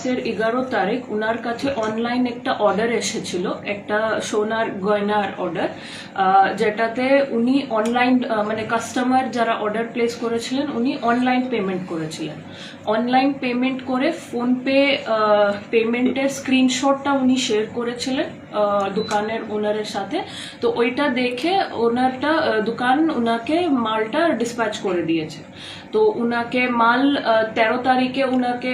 মাসের 11 তারিখ ওনার কাছে অনলাইন একটা অর্ডার এসেছিল, একটা সোনার গয়নার অর্ডার, যেটাতে উনি অনলাইন মানে কাস্টমার যারা অর্ডার প্লেস করেছিলেন উনি অনলাইন পেমেন্ট করেছিলেন। অনলাইন পেমেন্ট করে ফোনপে পেমেন্টের স্ক্রিনশটটা উনি শেয়ার করেছিলেন দোকানের ওনারের সাথে। তো ওইটা দেখে ওনারটা দোকান ওনাকে মালটা ডিসপ্যাচ করে দিয়েছে। তো উনাকে মাল 13 তারিখে উনাকে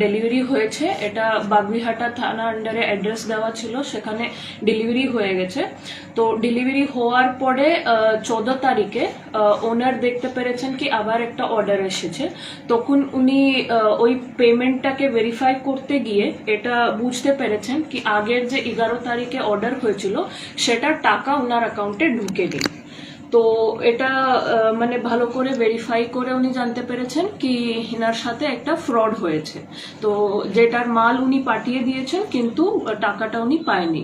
ডেলিভারি হয়েছে। এটা বাগবিহাটা থানা আন্ডারে অ্যাড্রেস দেওয়া ছিল, সেখানে ডেলিভারি হয়ে গেছে। তো ডেলিভারি হওয়ার পরে 14 তারিখে ওনার দেখতে পেরেছেন কি আবার একটা অর্ডার এসেছে। তখন উনি ওই পেমেন্টটাকে ভেরিফাই করতে গিয়ে এটা বুঝতে পেরেছেন কি আগের যে 11 তারিখে অর্ডার হয়েছিল সেটার টাকা ওনার অ্যাকাউন্টে ঢুকে দিন। তো এটা মানে ভালো করে ভেরিফাই করে উনি জানতে পেরেছেন কি এনার সাথে একটা ফ্রড হয়েছে। তো যেটার মাল উনি পাঠিয়ে দিয়েছেন কিন্তু টাকাটা উনি পায়নি।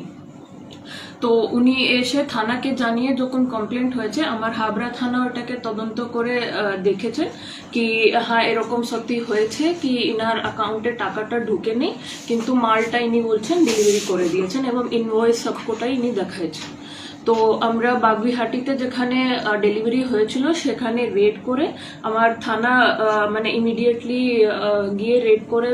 তো উনি এসে থানাকে জানিয়ে যখন কমপ্লেন্ট হয়েছে, আমার হাবড়া থানা ওটাকে তদন্ত করে দেখেছে কি হ্যাঁ এরকম সত্যি হয়েছে কি ইনার অ্যাকাউন্টে টাকাটা ঢুকে নেই, কিন্তু মালটা ইনি বলছেন ডেলিভারি করে দিয়েছেন এবং ইনভয়েস সবকটাই ইনি দেখাইছেন। তো আমরা বাগবিহাটিতে যেখানে ডেলিভারি হয়েছিল সেখানে রেড করে আমার থানা মানে ইমিডিয়েটলি গিয়ে রেড করে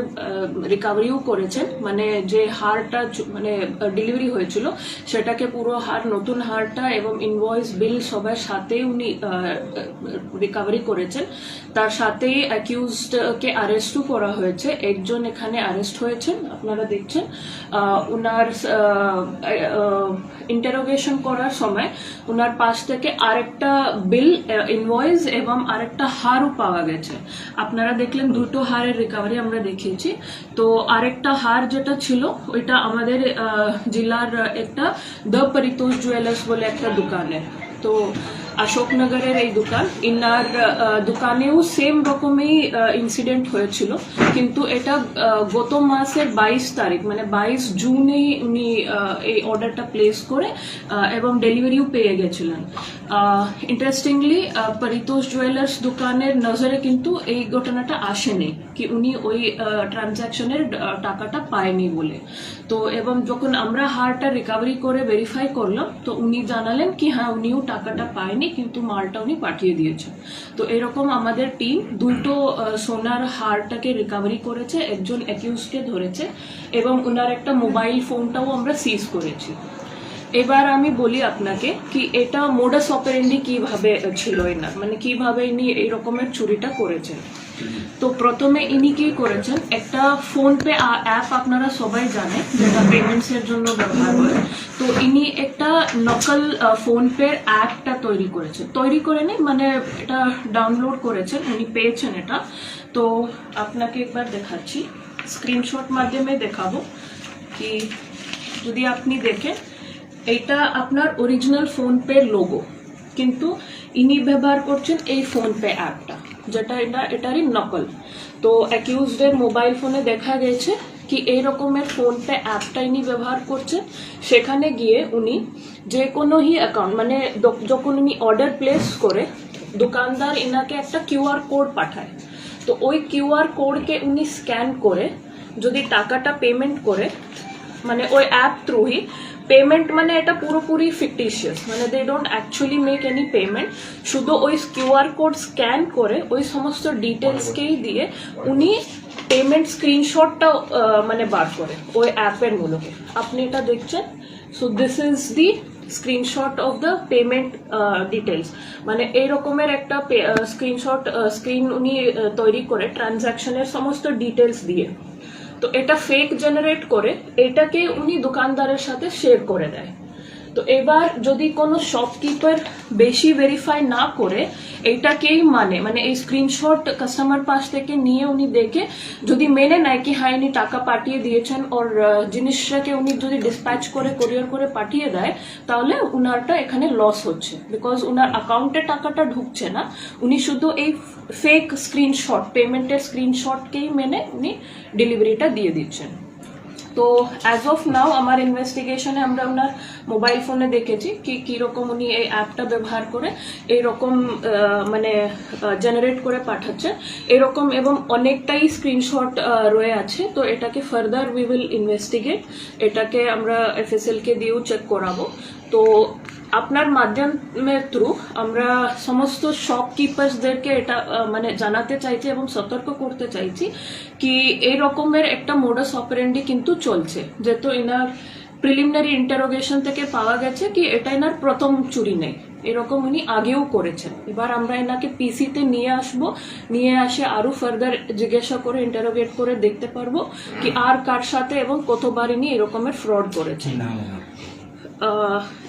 রিকভারিও করেছেন। মানে যে হারটা মানে ডেলিভারি হয়েছিল সেটাকে পুরো হার, নতুন হারটা এবং ইনভয়েস বিল সবার সাথে উনি রিকভারি করেছেন। তার সাথেই অ্যাকিউজডকে অ্যারেস্টও করা হয়েছে। একজন এখানে অ্যারেস্ট হয়েছেন, আপনারা দেখছেন। উনার ইন্টারোগেশন করার সময় উনার পাশ থেকে আরেকটা বিল, ইনভয়েস এবং আরেকটা হারও পাওয়া গেছে। আপনারা দেখলেন দুটো হারের রিকভারি আমরা দেখিয়েছি। তো আরেকটা হার যেটা ছিল ওইটা আমাদের জেলার একটা দ্য পরিতোষ জুয়েলার্স বলে একটা দোকানের। তো অশোকনগরের এই দোকান, ইনার দোকানেও সেম রকমই ইনসিডেন্ট হয়েছিল, কিন্তু এটা গত মাসের 22 তারিখ মানে 22 জুনেই উনি এই অর্ডারটা প্লেস করে এবং ডেলিভারিও পেয়ে গেছিলেন। ইন্টারেস্টিংলি পরিতোষ জুয়েলার্স দোকানের নজরে কিন্তু এই ঘটনাটা আসেনি কি উনি ওই ট্রানজাকশনের টাকাটা পায়নি বলে। তো এবং যখন আমরা হারটা রিকভারি করে ভেরিফাই করলাম তো উনি জানালেন কি হ্যাঁ উনিও টাকাটা পায়নি কিন্তু মালটা উনি পাঠিয়ে দিয়েছেন। তো এরকম আমাদের টিম দুটো সোনার হারটাকে রিকভারি করেছে, একজন অ্যাকিউজকে ধরেছে এবং ওনার একটা মোবাইল ফোনটাও আমরা সিজ করেছি। এবার আমি বলি আপনাকে কি এটা মোডাস অপারেন্ডি কিভাবে ছিল এনার, মানে কিভাবে ইনি এই রকমের চুরিটা করেছেন। তো প্রথমে ইনি কি করেছেন, একটা ফোনপে অ্যাপ আপনারা সবাই জানেন যেটা পেমেন্টস এর জন্য ব্যবহার হয়। তো ইনি একটা নকল ফোনপে অ্যাপটা তৈরি করেছেন, তৈরি করে নেই মানে এটা ডাউনলোড করেছেন, উনি পেয়েছেন এটা। তো আপনাকে একবার দেখাচ্ছি, স্ক্রিনশট মাধ্যমে দেখাবো কি যদি আপনি দেখেন এইটা আপনার অরিজিনাল ফোনপে লোগো, কিন্তু ইনি ব্যবহার করছেন এই ফোনপে অ্যাপটা যেটা এটারই নকল। তো অ্যাকিউজডের মোবাইল ফোনে দেখা গেছে কি এই রকমের ফোনপে অ্যাপটা ইনি ব্যবহার করছেন। সেখানে গিয়ে উনি যে কোনো অ্যাকাউন্ট মানে যখন উনি অর্ডার প্লেস করে দোকানদার ইনাকে একটা কিউআর কোড পাঠায়। তো ওই কিউআর কোডকে উনি স্ক্যান করে যদি টাকাটা পেমেন্ট করে, মানে ওই অ্যাপ থ্রুই পেমেন্ট, মানে এটা পুরোপুরি ফিকটিশিয়াস, মানে they don't actually make any payment, শুধু ওই কিউআর কোড স্ক্যান করে ওই সমস্ত ডিটেলসকেই দিয়ে উনি পেমেন্ট স্ক্রিনশটটা মানে বার করে ওই অ্যাপের মূলকে। আপনি এটা দেখছেন, so this is the screenshot of the payment details, মানে এই রকমের একটা স্ক্রিনশট স্ক্রিন উনি তৈরি করে ট্রানজাকশনের সমস্ত ডিটেলস দিয়ে। তো এটা ফেক জেনারেট করে এটাকে উনি দোকানদারের সাথে শেয়ার করে দেয়। তো এবার যদি কোনো শপকিপার বেশি ভেরিফাই না করে এইটাকেই মানে এই স্ক্রিনশট কাস্টমার পাশ থেকে নিয়ে উনি দেখে যদি মেনে নেয় কি হ্যাঁ ইনি টাকা পাঠিয়ে দিয়েছেন ওর জিনিসটাকে উনি যদি ডিসপ্যাচ করে কোরিয়ার করে পাঠিয়ে দেয়, তাহলে উনারটা এখানে লস হচ্ছে, বিকজ উনার অ্যাকাউন্টে টাকাটা ঢুকছে না, উনি শুধু এই ফেক স্ক্রিনশট পেমেন্টের স্ক্রিনশটকেই মেনে উনি ডেলিভারিটা দিয়ে দিচ্ছেন। তো অ্যাজ অফ নাও আমার ইনভেস্টিগেশনে আমরা ওনার মোবাইল ফোনে দেখেছি কি কিরকম উনি এই অ্যাপটা ব্যবহার করে এইরকম মানে জেনারেট করে পাঠাচ্ছে এরকম, এবং অনেকটাই স্ক্রিনশট রয়ে আছে। তো এটাকে ফার্দার উই উইল ইনভেস্টিগেট, এটাকে আমরা এফএসএল কে দিয়েও চেক করাবো। তো আপনার মাধ্যমের থ্রু আমরা সমস্ত শপকিপার্সদেরকে এটা মানে জানাতে চাইছি এবং সতর্ক করতে চাইছি কি এই রকমের একটা মোডাস অপারেন্ডি কিন্তু চলছে, যেহেতু এনার প্রিলিমিনারি ইন্টারোগেশন থেকে পাওয়া গেছে কি এটা এনার প্রথম চুরি নেই, এরকম উনি আগেও করেছেন। এবার আমরা এনাকে পিসিতে নিয়ে আসবো, নিয়ে আসে আরো ফার্দার জিজ্ঞাসা করে ইন্টারোগেট করে দেখতে পারবো কি আর কার সাথে এবং কতবার ইনি এরকমের ফ্রড করেছেন।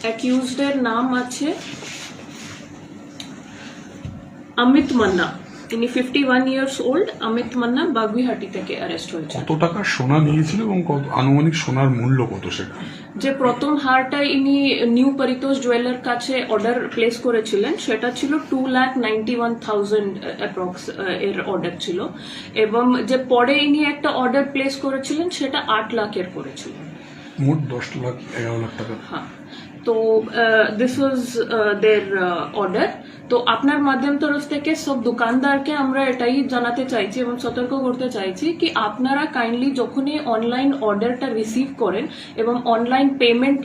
অ্যাকিউজডের নাম আছে অমিত মান্না, ইনি 51 ইয়ার্স ওল্ড। অমিত মান্না বাগুইহাটি থেকে অ্যারেস্ট হয়েছে। কত টাকা সোনা নিয়েছিল এবং কত আনুমানিক সোনার মূল্য কত সেটা? যে প্রথম হারটা ইনি নিউ পরিতোষ জুয়েলার কাছে অর্ডার প্লেস করেছিলেন সেটা ছিল 2,91,000 অ্যাপ্রক্স এর অর্ডার ছিল, এবং যে পরে ইনি একটা অর্ডার প্লেস করেছিলেন সেটা 8 লাখের করেছিলেন, মোট 10 লাখ 11 লাখ টাকা। হ্যাঁ। তো দিস ওয়াজ দের অর্ডার। তো আপনার মাধ্যম তরফ থেকে সব দোকানদারকে আমরা এটাই জানাতে চাইছি এবং সতর্ক করতে চাইছি কি আপনারা কাইন্ডলি যখনই অনলাইন অর্ডারটা রিসিভ করেন এবং অনলাইন পেমেন্ট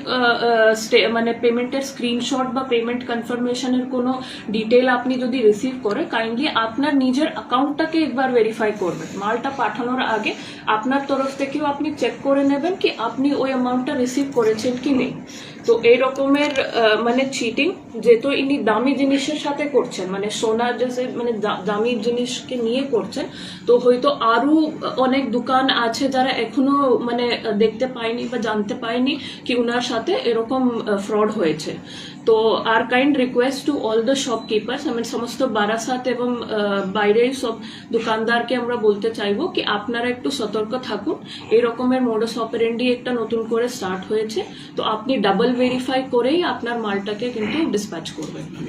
মানে পেমেন্টের স্ক্রিনশট বা পেমেন্ট কনফার্মেশনের কোনো ডিটেল আপনি যদি রিসিভ করে কাইন্ডলি আপনার নিজের অ্যাকাউন্টটাকে একবার ভেরিফাই করবেন। মালটা পাঠানোর আগে আপনার তরফ থেকেও আপনি চেক করে নেবেন কি আপনি ওই অ্যামাউন্টটা রিসিভ করেছেন কি নেই। তো এই রকমের মানে চিটিং যেহেতু ইনি দামি জিনিসের সাথে করছেন, মানে সোনার যে মানে দামি জিনিসকে নিয়ে করছেন, তো হয়তো আরো অনেক দোকান আছে যারা এখনো মানে দেখতে পায়নি বা জানতে পায়নি কি উনার সাথে এরকম ফ্রড হয়েছে। তো আর kind request to all the shopkeepers, আমি সমস্ত বারাসাত এবং বাইরের সব দোকানদারকে আমরা বলতে চাইবো কি আপনারা একটু সতর্ক থাকুন। এই রকমের মোডাস অপারেন্ডি একটা নতুন করে স্টার্ট হয়েছে, তো আপনি ডাবল ভেরিফাই করেই আপনার মালটাকে কিন্তু ডিসপ্যাচ করবেন।